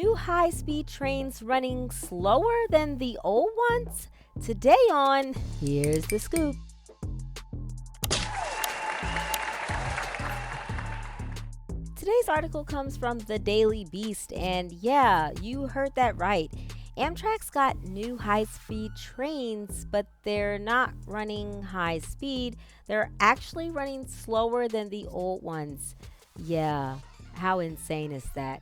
New high-speed trains running slower than the old ones? Today on Here's the Scoop. Today's article comes from the Daily Beast, and yeah, you heard that right. Amtrak's got new high speed trains, but they're not running high speed. They're actually running slower than the old ones. Yeah, how insane is that?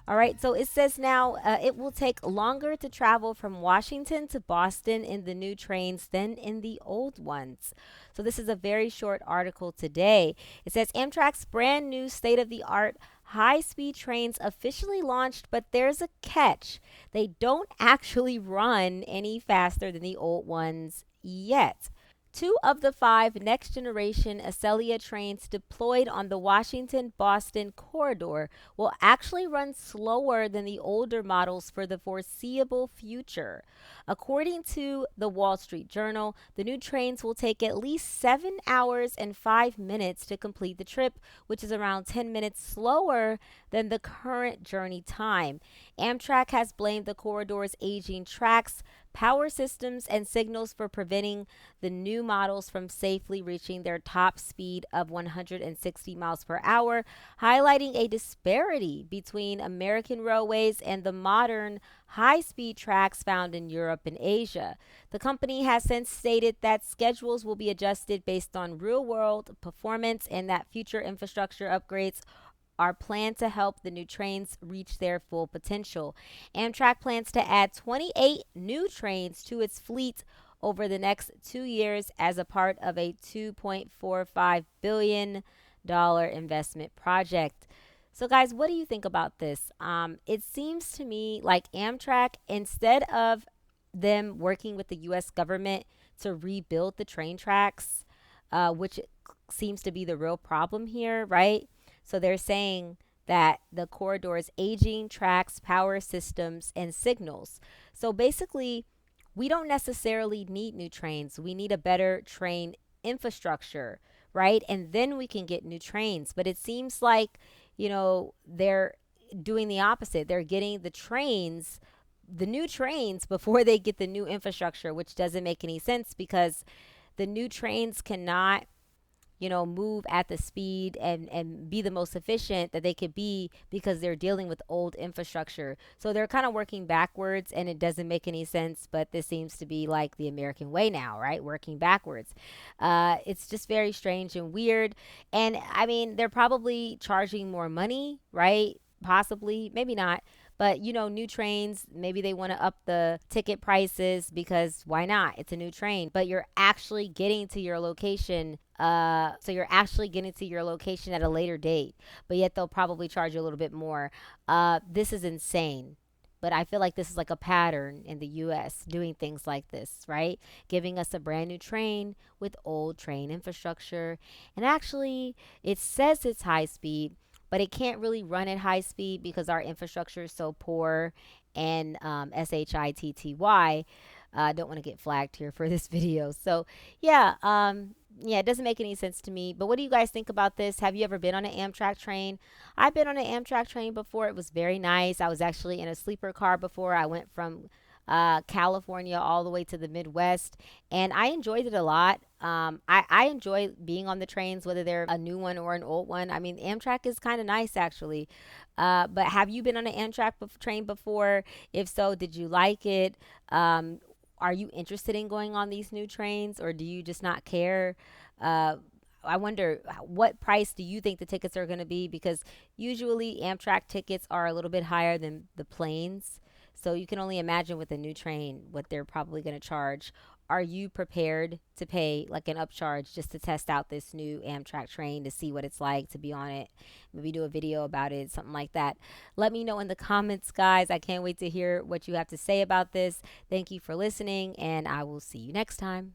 All right, so it says now it will take longer to travel from Washington to Boston in the new trains than in the old ones. So, this is a very short article today. It says Amtrak's brand new state of the art high speed trains officially launched, but there's a catch. They don't actually run any faster than the old ones yet. Two of the five next generation Acela trains deployed on the Washington Boston corridor will actually run slower than the older models for the foreseeable future. According to the Wall Street Journal, the new trains will take at least 7 hours and 5 minutes to complete the trip, which is around 10 minutes slower than the current journey time. Amtrak has blamed the corridor's aging tracks, power systems, and signals for preventing the new models from safely reaching their top speed of 160 miles per hour, highlighting a disparity between American railways and the modern high speed tracks found in Europe and Asia. The company has since stated that schedules will be adjusted based on real world performance and that future infrastructure upgrades are planned to help the new trains reach their full potential. Amtrak plans to add 28 new trains to its fleet over the next 2 years as a part of a $2.45 billion investment project. So, guys, what do you think about this? It seems to me like Amtrak, instead of them working with the U.S. government to rebuild the train tracks, which seems to be the real problem here, right? So they're saying that the corridor's aging tracks, power systems, and signals. So basically, we don't necessarily need new trains. We need a better train infrastructure, right? And then we can get new trains. But it seems like, they're doing the opposite. They're getting the new trains before they get the new infrastructure, which doesn't make any sense because the new trains cannot move at the speed and be the most efficient that they could be because they're dealing with old infrastructure. So they're kind of working backwards and it doesn't make any sense, but this seems to be like the American way now, right? Working backwards. It's just very strange and weird. And I mean, they're probably charging more money, right? Possibly, maybe not. But new trains, maybe they want to up the ticket prices because why not? It's a new train, but you're actually getting to your location. So you're actually getting to your location at a later date, but yet they'll probably charge you a little bit more. This is insane. But I feel like this is like a pattern in the US doing things like this, right? Giving us a brand new train with old train infrastructure. And actually, it says it's high speed, but it can't really run at high speed because our infrastructure is so poor and shitty. Don't want to get flagged here for this video. So yeah, it doesn't make any sense to me. But what do you guys think about this? Have you ever been on an Amtrak train? I've been on an Amtrak train before. It was very nice. I was actually in a sleeper car before. I went from California all the way to the Midwest, and I enjoyed it a lot. I enjoy being on the trains, whether they're a new one or an old one. I mean, Amtrak is kind of nice, actually. But have you been on an train before? If so, did you like it? Are you interested in going on these new trains, or do you just not care? Uh, I wonder what price do you think the tickets are going to be? Because usually Amtrak tickets are a little bit higher than the planes. So you can only imagine with a new train what they're probably going to charge. Are you prepared to pay like an upcharge just to test out this new Amtrak train to see what it's like to be on it? Maybe do a video about it, something like that. Let me know in the comments, guys. I can't wait to hear what you have to say about this. Thank you for listening, and I will see you next time.